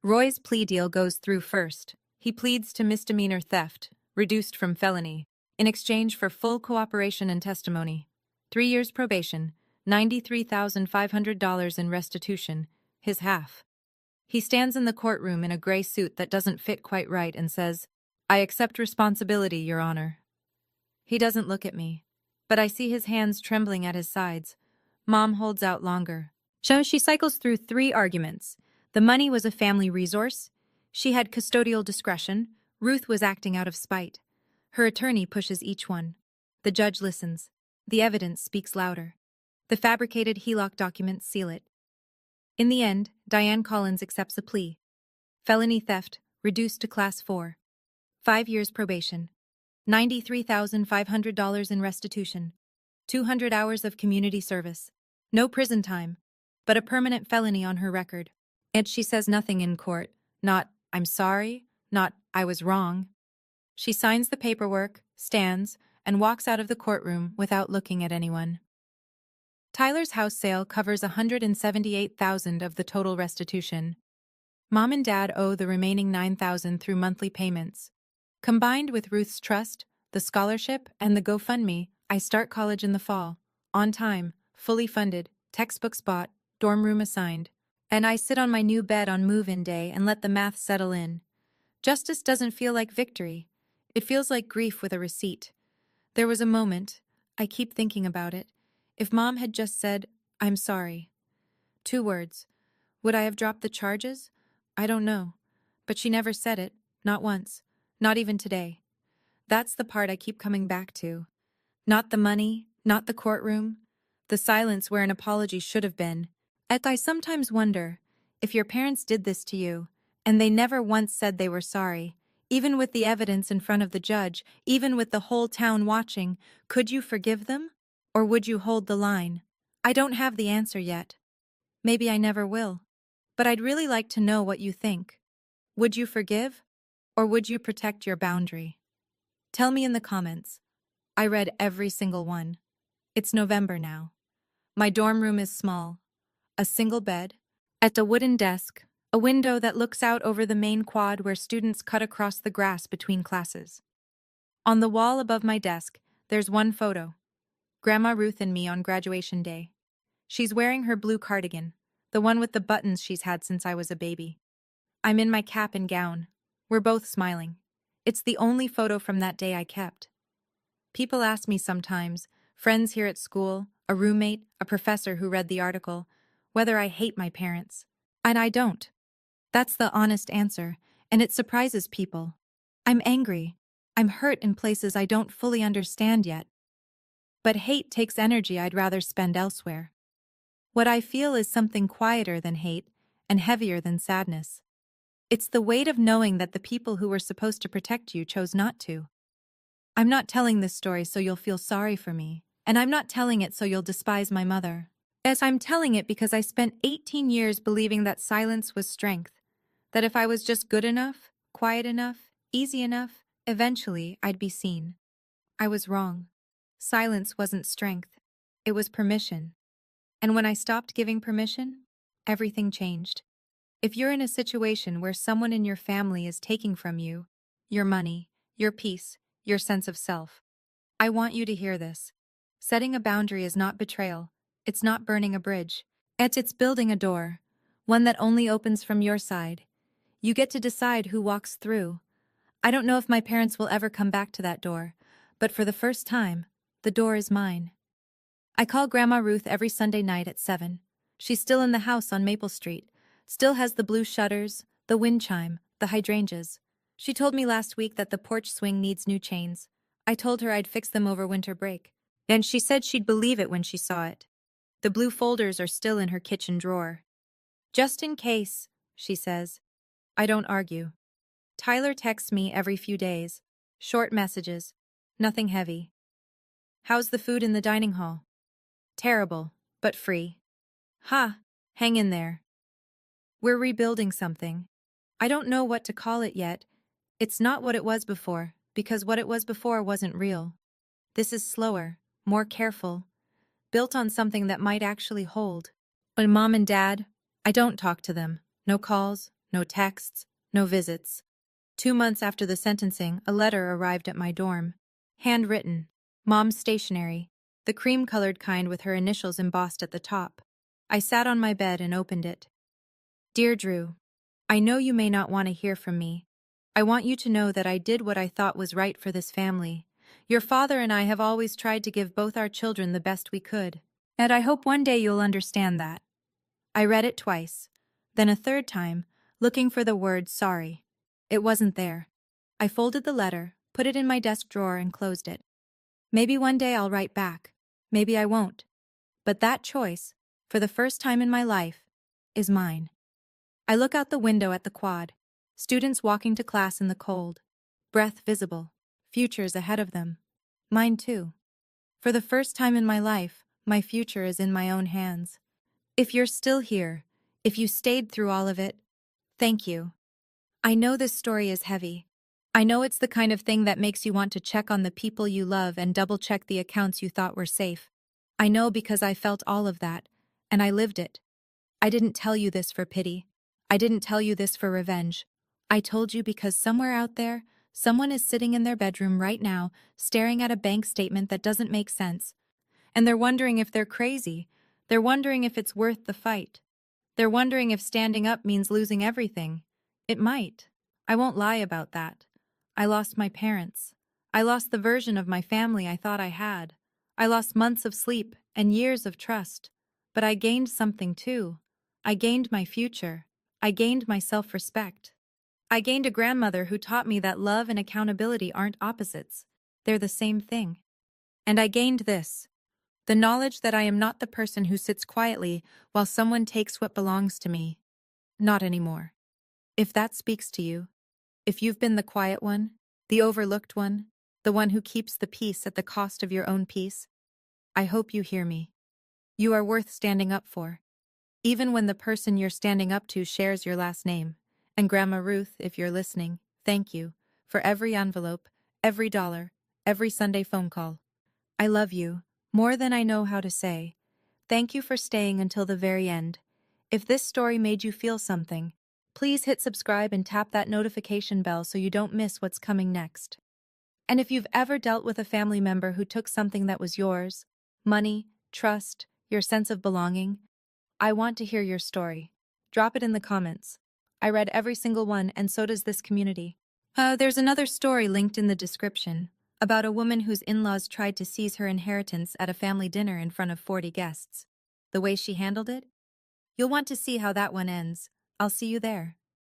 Roy's plea deal goes through first. He pleads to misdemeanor theft, reduced from felony, in exchange for full cooperation and testimony. 3 years probation, $93,500 in restitution, his half. He stands in the courtroom in a gray suit that doesn't fit quite right and says, I accept responsibility, Your Honor. He doesn't look at me, but I see his hands trembling at his sides. Mom holds out longer. So she cycles through 3 arguments. The money was a family resource. She had custodial discretion. Ruth was acting out of spite. Her attorney pushes each one. The judge listens. The evidence speaks louder. The fabricated HELOC documents seal it. In the end, Diane Collins accepts a plea. Felony theft, reduced to Class 4. 5 years probation. $93,500 in restitution. 200 hours of community service. No prison time, but a permanent felony on her record. And she says nothing in court. Not, I'm sorry, not, I was wrong. She signs the paperwork, stands, and walks out of the courtroom without looking at anyone. Tyler's house sale covers $178,000 of the total restitution. Mom and Dad owe the remaining $9,000 through monthly payments. Combined with Ruth's trust, the scholarship, and the GoFundMe, I start college in the fall. On time, fully funded, textbooks bought, dorm room assigned. And I sit on my new bed on move-in day and let the math settle in. Justice doesn't feel like victory. It feels like grief with a receipt. There was a moment, I keep thinking about it, if Mom had just said, "I'm sorry." 2 words. Would I have dropped the charges? I don't know. But she never said it, not once, not even today. That's the part I keep coming back to. Not the money, not the courtroom, the silence where an apology should have been. I sometimes wonder, if your parents did this to you, and they never once said they were sorry, even with the evidence in front of the judge, even with the whole town watching, could you forgive them? Or would you hold the line? I don't have the answer yet. Maybe I never will. But I'd really like to know what you think. Would you forgive? Or would you protect your boundary? Tell me in the comments. I read every single one. It's November now. My dorm room is small. A single bed, at a wooden desk, a window that looks out over the main quad where students cut across the grass between classes. On the wall above my desk, there's one photo. Grandma Ruth and me on graduation day. She's wearing her blue cardigan, the one with the buttons she's had since I was a baby. I'm in my cap and gown. We're both smiling. It's the only photo from that day I kept. People ask me sometimes, friends here at school, a roommate, a professor who read the article, whether I hate my parents. And I don't. That's the honest answer, and it surprises people. I'm angry. I'm hurt in places I don't fully understand yet. But hate takes energy I'd rather spend elsewhere. What I feel is something quieter than hate and heavier than sadness. It's the weight of knowing that the people who were supposed to protect you chose not to. I'm not telling this story so you'll feel sorry for me, and I'm not telling it so you'll despise my mother. As I'm telling it because I spent 18 years believing that silence was strength, that if I was just good enough, quiet enough, easy enough, eventually I'd be seen. I was wrong. Silence wasn't strength. It was permission. And when I stopped giving permission, everything changed. If you're in a situation where someone in your family is taking from you, your money, your peace, your sense of self, I want you to hear this. Setting a boundary is not betrayal. It's not burning a bridge. It's building a door, one that only opens from your side. You get to decide who walks through. I don't know if my parents will ever come back to that door, but for the first time, the door is mine. I call Grandma Ruth every Sunday night at 7. She's still in the house on Maple Street, still has the blue shutters, the wind chime, the hydrangeas. She told me last week that the porch swing needs new chains. I told her I'd fix them over winter break, and she said she'd believe it when she saw it. The blue folders are still in her kitchen drawer. Just in case, she says. I don't argue. Tyler texts me every few days. Short messages. Nothing heavy. How's the food in the dining hall? Terrible, but free. Ha, hang in there. We're rebuilding something. I don't know what to call it yet. It's not what it was before, because what it was before wasn't real. This is slower, more careful, built on something that might actually hold. But Mom and Dad, I don't talk to them. No calls, no texts, no visits. 2 months after the sentencing, a letter arrived at my dorm. Handwritten. Mom's stationery. The cream-colored kind with her initials embossed at the top. I sat on my bed and opened it. Dear Drew, I know you may not want to hear from me. I want you to know that I did what I thought was right for this family. Your father and I have always tried to give both our children the best we could. And I hope one day you'll understand that. I read it twice, then a third time, looking for the word sorry. It wasn't there. I folded the letter, put it in my desk drawer, and closed it. Maybe one day I'll write back. Maybe I won't. But that choice, for the first time in my life, is mine. I look out the window at the quad. Students walking to class in the cold. Breath visible. Futures ahead of them. Mine too. For the first time in my life, my future is in my own hands. If you're still here, if you stayed through all of it, thank you. I know this story is heavy. I know it's the kind of thing that makes you want to check on the people you love and double-check the accounts you thought were safe. I know because I felt all of that, and I lived it. I didn't tell you this for pity. I didn't tell you this for revenge. I told you because somewhere out there, someone is sitting in their bedroom right now, staring at a bank statement that doesn't make sense. And they're wondering if they're crazy. They're wondering if it's worth the fight. They're wondering if standing up means losing everything. It might. I won't lie about that. I lost my parents. I lost the version of my family I thought I had. I lost months of sleep and years of trust. But I gained something too. I gained my future. I gained my self-respect. I gained a grandmother who taught me that love and accountability aren't opposites. They're the same thing. And I gained this. The knowledge that I am not the person who sits quietly while someone takes what belongs to me. Not anymore. If that speaks to you, if you've been the quiet one, the overlooked one, the one who keeps the peace at the cost of your own peace, I hope you hear me. You are worth standing up for. Even when the person you're standing up to shares your last name. And Grandma Ruth, if you're listening, thank you for every envelope, every dollar, every Sunday phone call. I love you, more than I know how to say. Thank you for staying until the very end. If this story made you feel something, please hit subscribe and tap that notification bell so you don't miss what's coming next. And if you've ever dealt with a family member who took something that was yours, money, trust, your sense of belonging, I want to hear your story. Drop it in the comments. I read every single one, and so does this community. There's another story linked in the description about a woman whose in-laws tried to seize her inheritance at a family dinner in front of 40 guests. The way she handled it? You'll want to see how that one ends. I'll see you there.